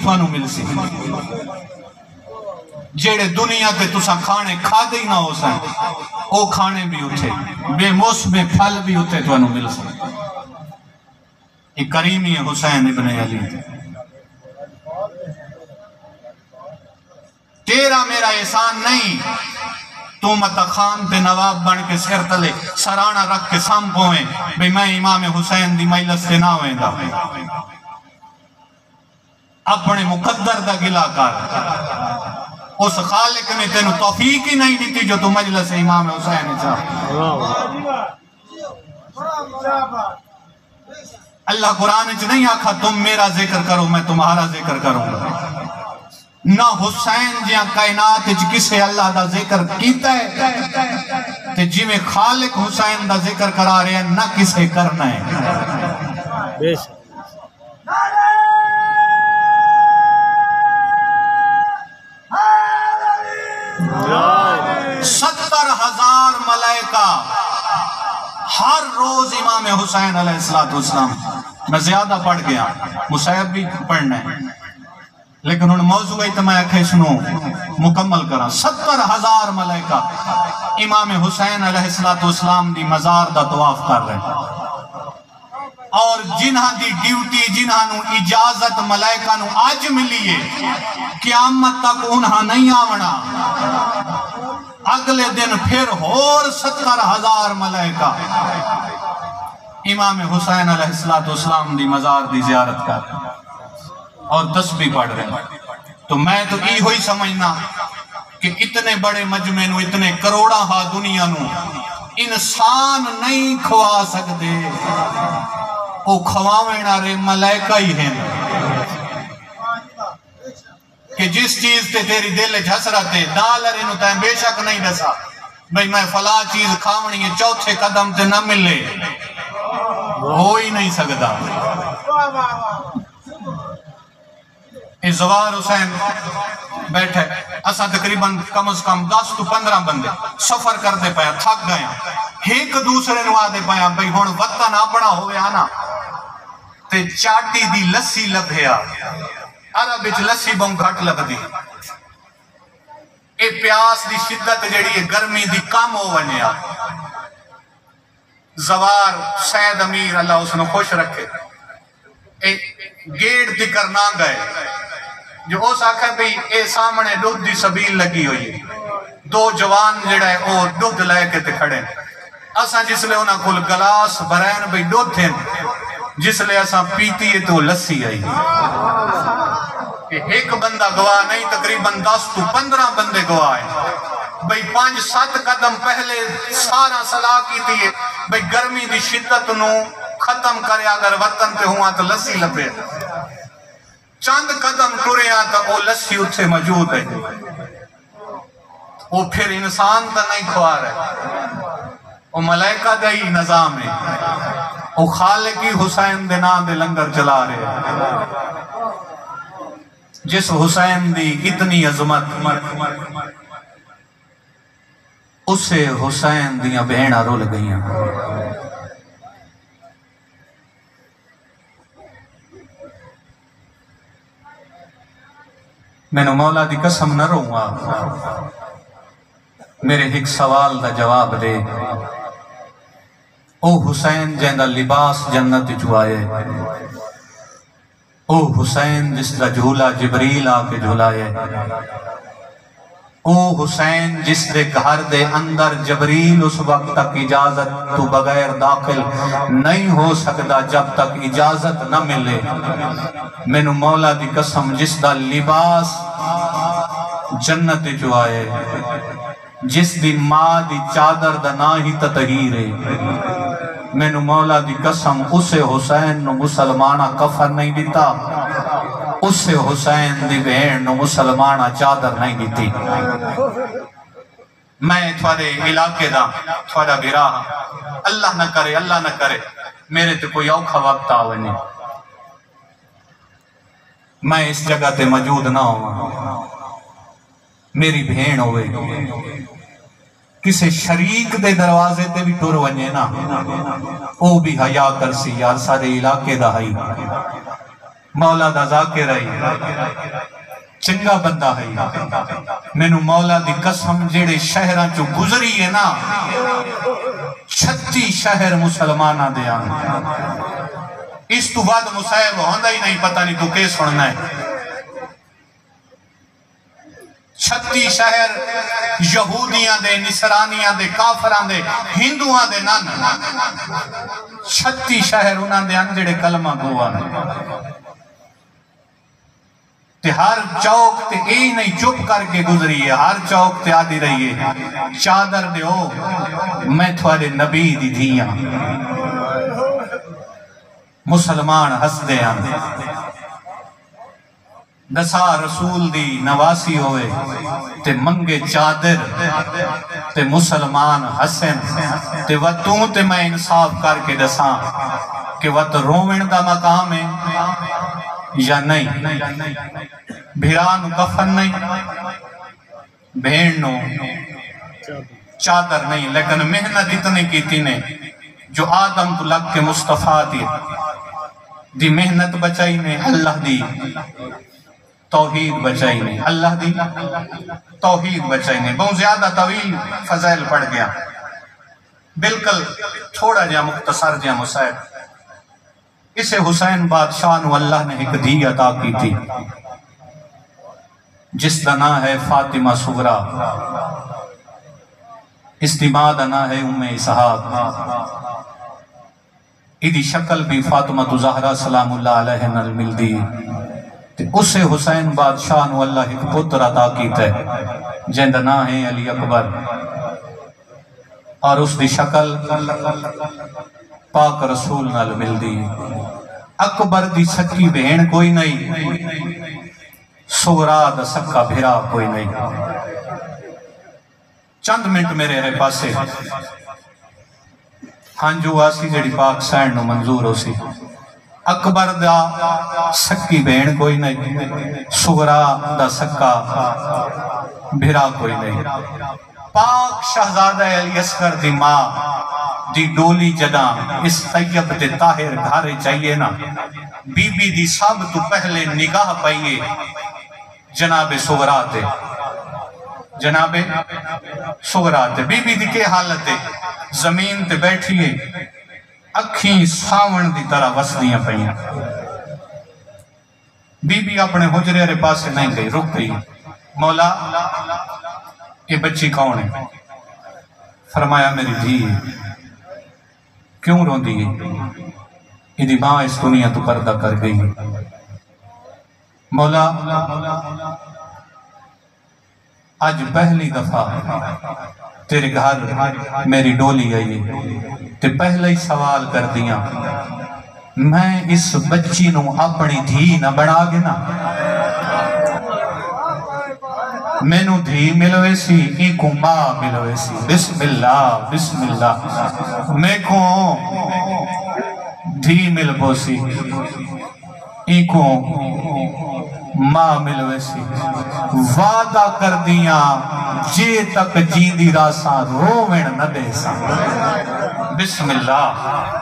تھانوں مل سی جیڑے دنیا تے تساں کھانے کھا دے ہی نہ ہو سن او کھانے بھی اٹھے بے موسم پھل بھی اٹھے تھانوں مل سی یہ کریمی حسین ابن علی تیرا میرا احسان نہیں تو متا خان تے نواب بن کے سر تلے سرانہ رکھ کے سام پویں بھئی میں امام حسین دی مجلس سے نہ ہوئیں دا اپنے مقدر دا گلا کر اس خالق نے تینوں توفیق ہی نہیں دیتی جو تو مجلس امام حسین چاہ اللہ قرآن چ نہیں آکھا تم میرا ذکر کرو میں تمہارا ذکر کروں گا نہ حسین جہاں کائنات کسے اللہ دا ذکر کیتا ہے تے جی میں خالق حسین دا ذکر کرا رہے ہیں نہ کسے کرنا ہے 70,000 ملائکہ ہر روز امام حسین علیہ السلام میں زیادہ پڑھ گیا مصیب بھی پڑھنا ہے لیکن ان موضوع ہے تو میں اکھیشنو مکمل کرا 70,000 ملائکہ امام حسین علیہ السلام دی مزار دا طواف کر رہے ہیں اور جنہاں دی ڈیوٹی جنہاں نو اجازت ملائکہ نو آج ملی ہے قیامت تک انہاں نہیں آونا اگلے دن پھر اور 70,000 ملائکہ امام حسین علیہ السلام دی مزار دی زیارت کر اور تسبیح پڑھ رہے ہیں تو میں تو یہ ہوئی سمجھنا کہ اتنے بڑے مجمع نو اتنے کروڑا ہا دنیا نو انسان نہیں کھوا سکتے وہ کھواوینا رہے ملائکہ ہی ہیں کہ جس چیز تے تیری دل حسرت ہے ڈالر انہوں تائیں بے شک نہیں دسا بھئی میں فلاں چیز کھاونی ہے چوتھے قدم تے نہ ملے ہو ہی نہیں سکتا اس زوار حسین بیٹھے اسا تقریباً کم از کم 10 تو 15 بندے سفر کر دے پایا تھک گیا ایک دوسرے نوا دے پایا بھئی ہون وطن اپنا ہوئے آنا تے چاٹی دی لسی لبھیا عرب اچھ لسی بہن گھٹ لگ دی اے پیاس دی شدت جڑی ہے گرمی دی کام ہو ونیا زوار سید امیر اللہ اس نے خوش رکھے اے گیٹ دکر نہ گئے جو اس آکھا بھی اے سامنے دودھ دی سبیل لگی ہوئی دو جوان جڑا ہے وہ دودھ لے کے تے کھڑے اساں جس لئے انہاں کل گلاس برین بھی دودھ تھے جس لئے اساں پیتی ہے تو لسی آئی ایک بندہ گواہ نہیں تقریباً 10 تو 15 بندے گواہ ہیں بھئی 5-7 قدم پہلے سارا صلاح کی تھی بھئی گرمی دی شدت نو ختم کرے اگر وطن پہ ہوا تو لسی لپے چند قدم ٹورے آتا وہ لسی اتھے موجود ہے وہ پھر انسان تا نہیں کھوا رہے وہ ملائکہ دے ہی نظام ہے وہ خالقی حسین دے نام دے لنگر چلا رہے ہیں جس حسین دی اتنی عظمت اسے حسین دیاں بہنہ رول گئیاں میں نے مولا دی قسم نہ رہوں گا میرے ایک سوال دا جواب دے او حسین جہاں لباس جنت جوائے او حسین جس دا جھولا جبریل آ کے جھولائے او حسین جس دے گھر دے اندر جبریل اس وقت تک اجازت تو بغیر داخل نہیں ہو سکتا جب تک اجازت نہ ملے میں نے مولا دی قسم جس دا لباس جنت جو آئے جس دی ماں دی چادر دا نا ہی تطہیر ہے میں نے مولا دی قسم اسے حسین نو مسلمانہ کفن نہیں دیتا اسے حسین دی بہن نو مسلمانہ چادر نہیں دیتی میں تھوڑے علاقے دا تھوڑا براہ اللہ نہ کرے میرے تے کوئی اوکھا وقت آوے نہیں میں اس جگہ تے موجود نہ ہوں میری بہن ہوئے کسے شریک دے دروازے تے بھی ٹور ونجے نا او بھی حیا کرسی یار سارے علاقے دا ہائی مولا دا ذاکر ہے چنگا بندہ ہے مینو مولا دی قسم جیڑے شہراں چو گزری ہے نا 36 شہر مسلمانہ دے آن اس تو بعد مسائب ہوندہ ہی نہیں پتہ نہیں تو کیس سننا ہے 36 شہر یہودیاں دے نصرانیاں دے کافراں دے ہندوان دے نان 36 شہر انہاں دے انجڑے کلمہ گوان تے ہر چوک تے ای نہیں چپ کر کے گزری ہے ہر چوک تے آدھی رہی ہے چادر دے ہو میں تھوڑے نبی دی دھیاں مسلمان ہس دے آن دسا رسول دی نواسی ہوئے تے منگے چادر تے مسلمان حسن تے وطوں تے میں انصاف کر کے دساں کہ وط رومن دا مقام ہے یا نہیں بھیران کفن نہیں بھیڑنوں چادر نہیں لیکن محنت اتنی کیتی نے جو آدم تو لگ کے مصطفیٰ دی محنت بچائی نے اللہ دی توحید بچائی نے اللہ دی توحید بچائی نے بہت زیادہ طویل فضائل پڑھ گیا بلکل تھوڑا جا مختصر جا مسائب اسے حسین بادشاہ نو اللہ نے ایک دی عطا کی تھی جس دا نام ہے فاطمہ صغرا اس دی ماں دا نام ہے ام اسحاق ایدی شکل بھی فاطمہ زہرا سلام اللہ علیہ نال مل دی اسے حسین بادشاہ نو اللہ ایک پتر عطا کیتا ہے جن دا نام ہے علی اکبر اور اس دی شکل پاک رسول نال مل دی اکبر دی سکی بہن کوئی نہیں صغرا دا سکا بھیرا کوئی نہیں چند منٹ میرے رہے پاسے ہاں جو آسی جڑی پاک سین نو منظور ہو سی اکبر دا سکی بہن کوئی نہیں صغرا دا سکا بھیرا کوئی نہیں پاک شہزادہ علی اصغر دی ماں دی ڈولی جداں اس طیب تے طاہر گھارے چاہیے نا بی بی دی سب تو پہلے نگاہ پائیے جناب صغرا تے جناب صغرا تے بی بی دی کے حالت ہے زمین تے بیٹھیے اکھیں ساون دی طرح وسدیاں پئیاں بی بی اپنے حجرے رے پاسے نہیں گئی رک گئی مولا یہ بچی کون ہے فرمایا میری دھی کیوں رون دی یہ ماں اس دنیا تو پردہ کر گئی مولا آج پہلی دفعہ تیرے گھر میری ڈولی آئی تے پہلے ہی سوال کر دیا میں اس بچی نو اپنی دھی نہ بڑھا گے نا میں نو دھی ملوے سی ایک ماں ملوے سی بسم اللہ میں کو دھی مل بو سی ایک ماں ملوے سی وعدہ کر دیا جے تک جیندی راساں رومن نہ دے سا بسم اللہ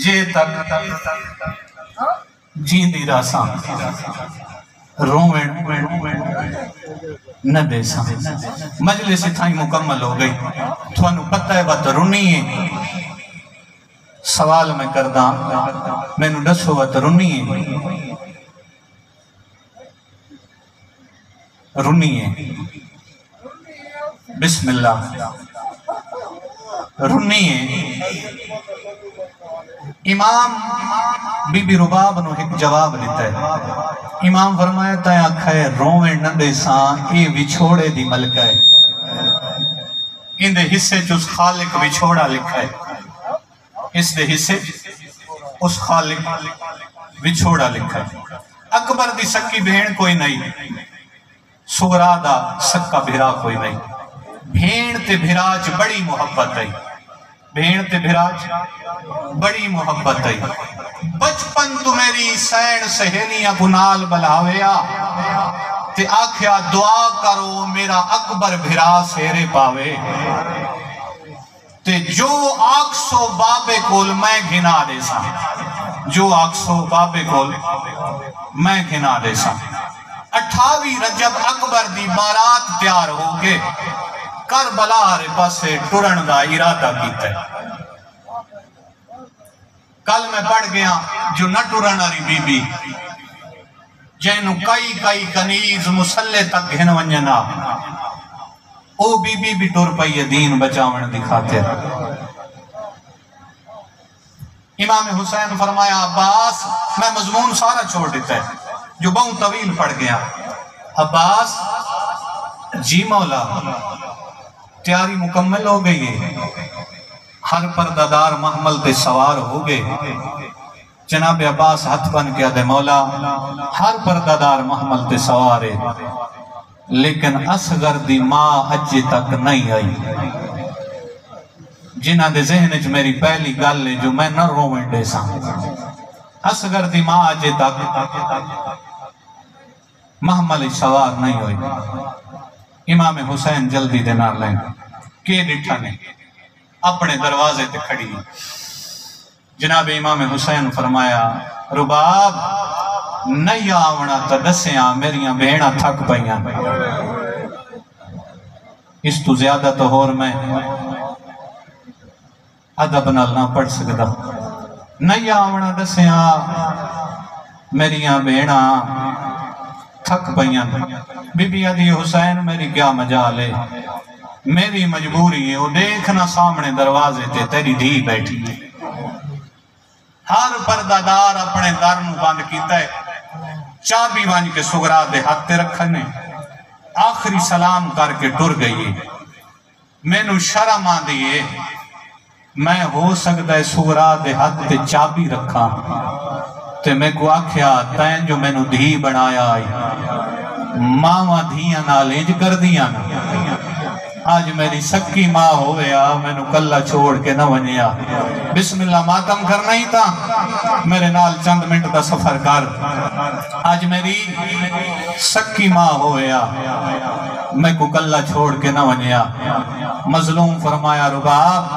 جے تک جیندی راساں رومن نہ دے سا مجلس تھائی مکمل ہو گئی تھوانو پتہ ہے بات رونی ہے سوال میں کردہ میں نو دسو بات رونی ہے رونی ہے بسم اللہ رونی ہے امام بی بی رباب نو ایک جواب لیتا ہے امام فرمایا تایا کھائے رومن نندے سان اے وچھوڑے دی ملکہ ہے ان دے حصے چو اس خالق وچھوڑا لکھا ہے اس دے حصے اس خالق وچھوڑا لکھا ہے اکبر دی سکی بہن کوئی نہیں صغرا دا سکا بھیرا کوئی نہیں بھین تے بھیراج بڑی محبت ہے بھین تے بھیراج بڑی محبت ہے بچپن تو میری سین سہیلیاں بنال بلاویا تے آکھیا دعا کرو میرا اکبر بھیرا سیرے پاوے تے جو آکسو بابے کول میں گھنا دے سا جو آکسو بابے کول میں کھنا دے سا 28 رجب اکبر دی بارات تیار ہو کے کربلا رے پاسے ٹرن دا ارادہ کیتا ہے کل میں پڑھ گیا جو نہ ٹرن آری بی بی جینو کئی کنیز مسلح تک گھن ونجنا او بی بی بھی ٹور پئی دین بچاون دکھاتے امام حسین فرمایا عباس میں مضمون سارا چھوڑ دیتا ہے جو بہت طویل پڑھ گیا عباس جی مولا تیاری مکمل ہو گئی ہے ہر پردادار محمل تے سوار ہو گئے جناب عباس ہاتھ بن کے دے مولا ہر پردادار محمل تے سوار ہے لیکن اصغر دی ماں اجے تک نہیں آئی جنہ دے ذہن چ میری پہلی گل ہے جو میں نہ رومن دے سا اصغر دی ماں اجے تک محمل سوار نہیں ہوئی امام حسین جلدی دے نار لیں کہ ڈٹھا نے اپنے دروازے تے کھڑی جناب امام حسین فرمایا رباب نہیں آونا تا دسیاں میریاں بہناں تھک پئیاں اس تو زیادہ تو ہور میں ادب نال نہ پڑھ سکتا نہیں آونا دسیاں میریاں بہناں تھک پئیاں بی بی عدی حسین میری کیا مجال ہے میری مجبوری ہے وہ دیکھنا سامنے دروازے تے تیری دھی بیٹھی ہے ہر پردادار اپنے در نو بند کیتا ہے چابی وانج کے سغرا دے ہاتھ تے رکھنے آخری سلام کر کے ٹر گئی میں نو شرم آن دیئے میں ہو سکتا ہے سغرا دے ہاتھ تے چابی رکھا تے میں کو آکھیا تین جو میں نو دھی بنایا آئی ماں دھیاں نالینج کر دیا آج میری سکی ماں ہویا میں نو کلہ چھوڑ کے نہ ونیا بسم اللہ ماتم کرنا ہی تھا میرے نال چند منٹ دا سفر کر آج میری سکی ماں ہویا میں کو کلہ چھوڑ کے نہ ونیا مظلوم فرمایا رباب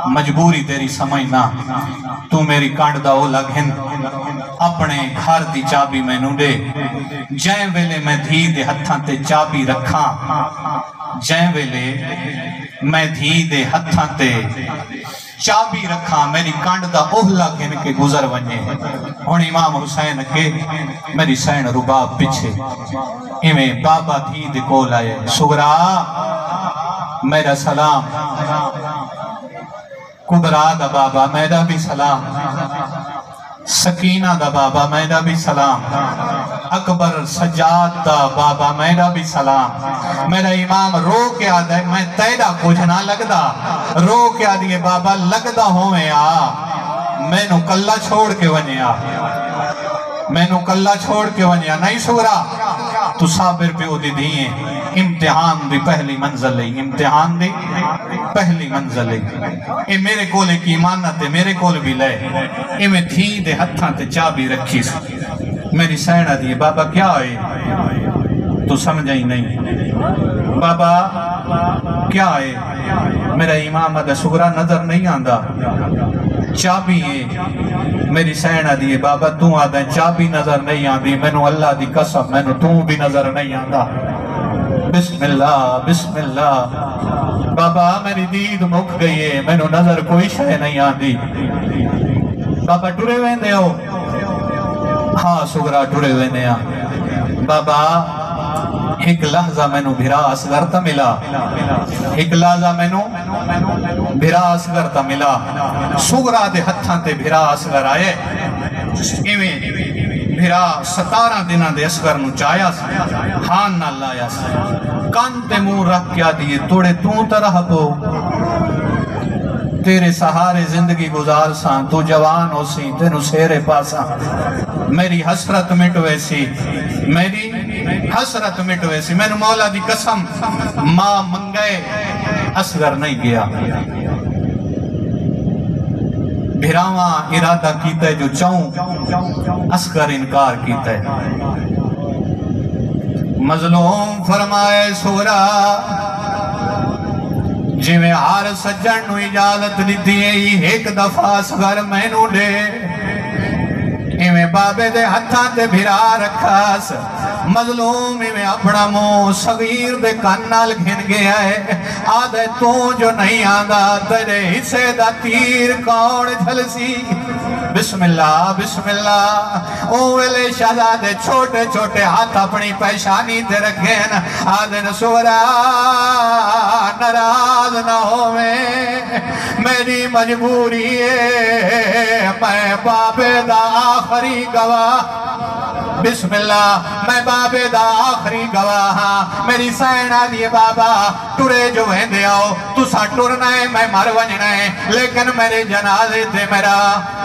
مجبوری تیری سمجھنا تو میری کانڈ دا اولا گھن اپنے گھر دی چابی میں نو دے جائیں ویلے میں دھی دے ہتھاں تے چابی رکھاں جائیں ویلے میں دھی دے ہتھاں تے چابی رکھاں میری کانڈ دا اوہلا گھن کے گزر ونجے ہون امام حسین کے میری سین رباب پچھے ایمیں بابا دھی دے کول آئے سغرا میرا سلام کبرا دا بابا میرا بھی سلام سکینہ دا بابا میرا بھی سلام اکبر سجاد دا بابا میرا بھی سلام میرا امام رو کے آدھا ہے میں تیرا کچھ نہ لگدا رو کے آدھے بابا لگدا ہوئے میں نو کلہ چھوڑ کے ونیا میں نو کلہ چھوڑ کے ونیا نہیں سغرا تو صابر پہ دی دیئے امتحان دی پہلی منزل ہے امتحان دی پہلی منزل ہے اے میرے کول ایک ایمانت ہے میرے کول بھی لے اے میں تھی دے ہتھاں تے چابی رکھی سی میری سینہ دیئے بابا کیا ہے تو سمجھائی نہیں بابا کیا ہے میرا امام دا سغرا نظر نہیں آندہ چابی ہے میری سینہ دیئے بابا تو آدھا چابی نظر نہیں آندی میں نو اللہ دی قسم میں نو تو بھی نظر نہیں آندہ بسم اللہ بابا میری دید مک گئی ہے میں نو نظر کوئی شے نہیں آندی بابا ٹرے ویندے ہو ہاں سغرا ٹرے ویندے ہاں بابا ایک لحظہ میں نو بھرا اصغر تا ملا ایک لحظہ میں نو بھرا اصغر تا ملا سغرا دے ہتھاں تے بھرا اصغر آئے ایویں بھرا 17 دنہ دے اصغر نو چایا ہان نہ لایا کان تے منہ رکھ کیا دیئے توڑے تو طرح پو تیرے سہارے زندگی گزار ساں تو جوان ہو سی تینو سیرے پاساں میری حسرت مٹوے سی میری حسرت مٹوے سی میں نے مولا دی قسم ماں منگئے اصغر نہیں گیا بھراواں ارادہ کیتا ہے جو چاہوں اصغر انکار کیتا ہے مظلوم فرمائے سغرا جی میں ہر سجن نو اجازت دیتی ہے ایک دفعہ اصغر میں نو دے ایویں بابے دے ہتھاں تے بھرا رکھاس مظلوم ایویں اپنا منہ صغیر دے کان نال گھن گیا ہے آدھے تو جو نہیں آندا تیرے حصے دا تیر کون جھلسی بسم اللہ اوہلے شہزادے چھوٹے چھوٹے ہاتھ اپنی پیشانی تے رکھیں آدھن سورا ناراض نہ ہوئے میری مجبوری ہے میں بابے دا آخری گواہ بسم اللہ میں بابے دا آخری گواہ ہاں میری سینہ دیے بابا ٹورے جو ویندے آؤ تو سا ٹورنا ہے میں مر ونجنا ہے لیکن میرے جنازے تے میرا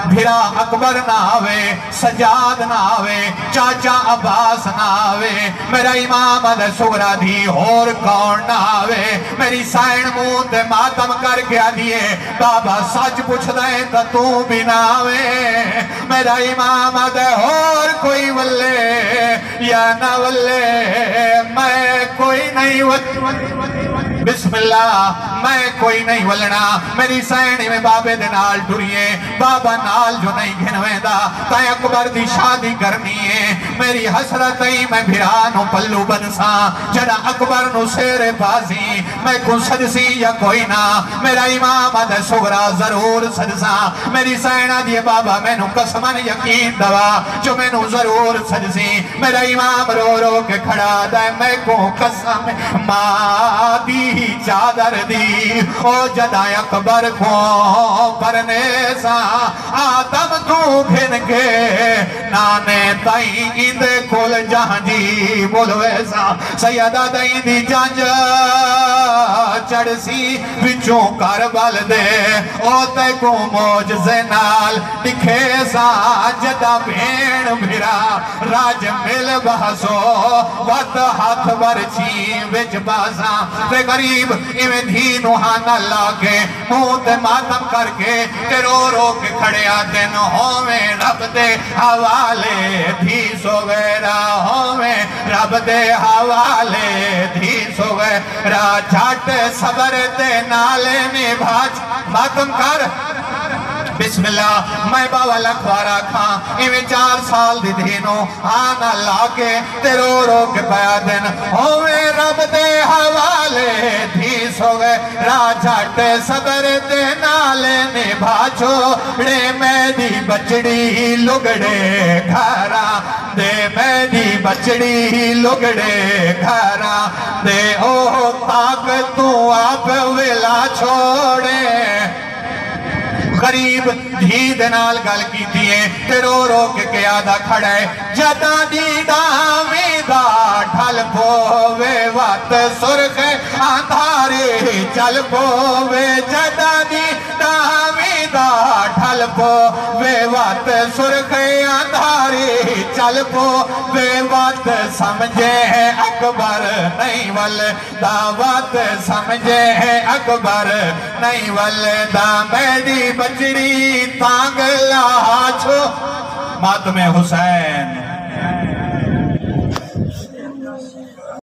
بھرا اکبر نہ آوے سجاد نہ آوے چاچا عباس نہ آوے میرا امام دے سغرا دی اور کون نہ آوے میری سین منہ تے ماتم کر کے آدھیے بابا سچ پوچھ دائیں تا تو بھی نہ آوے میرا امام دے اور کوئی ولے یا نہ ولے میں کوئی نہیں بسم اللہ میں کوئی نہیں ولنا میری سینی میں بابے دے نال ٹوریے بابا نال جو نہیں گھنویں دا تائیں اکبر دی شادی کرنی ہے میری حسرتیں میں بھرانوں پلو بنساں جڑا اکبر نو سیر بازی میں کو سجسی یا کوئی نہ میرا امام دے سغرا ضرور سجساں میری سینہ دیے بابا میں نو قسمن یقین دوا جو میں نو ضرور سجسی میرا امام رو رو کے کھڑا دے میں کو قسم ماں دی چادر دی او جدائے اکبر کو پرنے سا آدم تو گھن کے نانے تائیں اندے کھول جہاں جی بولوے سا سیدہ دائیں دی جانج چڑھ سی بچوں کربل دے او تے کو موجزے نال دکھے سا جدہ بھین بھرا راج مل بحثو وقت ہاتھ برچی وچ بازاں تے غریب ایویں دھی نوہانا لاگے منہ تے ماتم کر کے تے رو رو کے کھڑے آتے نو ہوئے رب دے حوالے دھی سویرا ہوئے رب دے حوالے دھی سویرا جھٹ صبر تے نالے میں بھاج ماتم کر بسم اللہ میں باوا لکھوارا کھاں ایویں 4 سال دی دینوں آنا لاکے تے رو رو کے پیا دن ہوئے رب دے حوالے دھی سوئے راجھٹ صبر دے نالے نے بھاچو ڑے میری بچڑی لگڑے گھرا دے میری بچڑی لگڑے گھرا دے او تاک تو آپ ویلا چھوڑے غریب دھی دنال گل کی دیئے تے رو رو کے قیادہ کھڑے جدہ دیدہ ویدہ ڈھل پووے وات سرخ آندھارے چل پووے جدہ دیدہ ویدہ ڈھل پووے وات سرخ آندھارے چل پووے وات سمجھے ہے اکبر نہیں والدہ وات سمجھے ہے اکبر نہیں والدہ میری بچڑی تانگ لاچو ماتم حسین